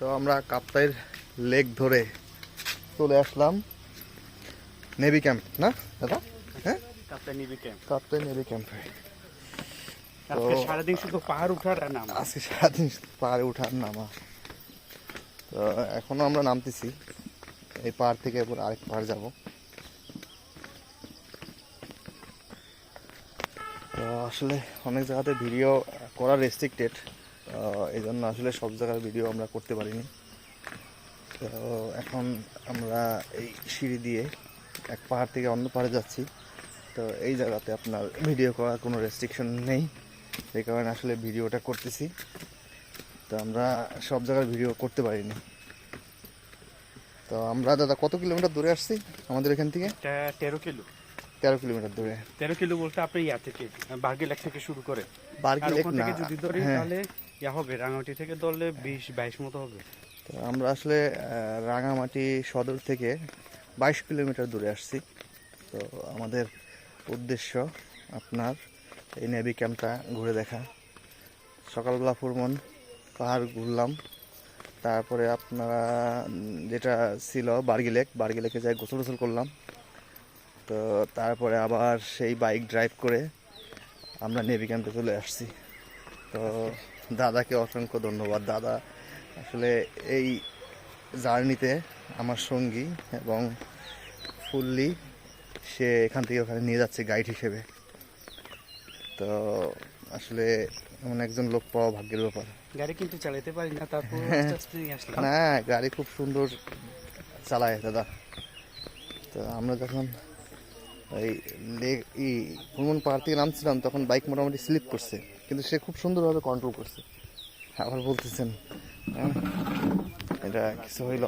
তো আমরা কাপ্তাইয়ের লেক ধরে চলে আসলাম নেভি ক্যাম্প, না দাদা? হ্যাঁ, Kaptai navy camp. Kaptai navy ক্যাম্পে। আজকে সারাদিন শুধু পাহাড় উঠার আর নামা। আজকে সারাদিন পাহাড়ে উঠার নামা। তো এখনো আমরা নামতেছি, এই পাহাড় থেকে এরপর আরেক পাহাড় যাব। তো আসলে অনেক জায়গাতে ভিডিও করা রেস্ট্রিক্টেড, এই জন্য আসলে সব জায়গার ভিডিও আমরা করতে পারিনি। তো এখন আমরা এই সিঁড়ি দিয়ে এক পাহাড় থেকে অন্য পাহাড়ে যাচ্ছি। তো এই জায়গাতে আপনার ভিডিও করার কোনো রেস্ট্রিকশন নেই, এই কারণে আসলে ভিডিওটা করতেছি। তো আমরা সব জায়গার ভিডিও করতে পারিনি। তো আমরা দাদা কত কিলোমিটার দূরে আসছি আমাদের এখান থেকে? 13 কিলো। 13 কিলোমিটার দূরে। 13 কিলো বলতে আপনি ইয়া থেকে বার্গিলেক থেকে শুরু করে বার্গিলেক না, থেকে যদি ধরি হ্যাঁ। তাহলে ইয়া হবে, রাঙামাটি থেকে ধরলে 20-22 মতো হবে। তো আমরা আসলে রাঙামাটি সদর থেকে 22 কিলোমিটার দূরে আসছি। তো আমাদের উদ্দেশ্য আপনার এই নেভি ক্যাম্পটা ঘুরে দেখা। সকালবেলা ফুরমন পাহাড় ঘুরলাম, তারপরে আপনারা যেটা ছিল বার্গিলেকে যাই গোসল টোসল করলাম। তো তারপরে আবার সেই বাইক ড্রাইভ করে আমরা নেভি ক্যাম্পে চলে আসছি। তো দাদাকে অসংখ্য ধন্যবাদ। দাদা আসলে এই জার্নিতে আমার সঙ্গী এবং ফুললি সে এখান থেকে ওখানে নিয়ে যাচ্ছে গাইড হিসেবে। তো আসলে এমন একজন লোক পাওয়া ভাগ্যের ব্যাপার। গাড়ি কিন্তু চালাতে পারি না, তারপর আস্তে আস্তে নিয়ে আসলাম। না, গাড়ি খুব সুন্দর চালায় দাদা। তো আমরা যখন এই ভ্রমণ পাহাড় থেকে নামছিলাম তখন বাইক মোটামুটি স্লিপ করছে, কিন্তু সে খুব সুন্দরভাবে কন্ট্রোল করছে। আবার বলতেছেন এটা কিছু হইল।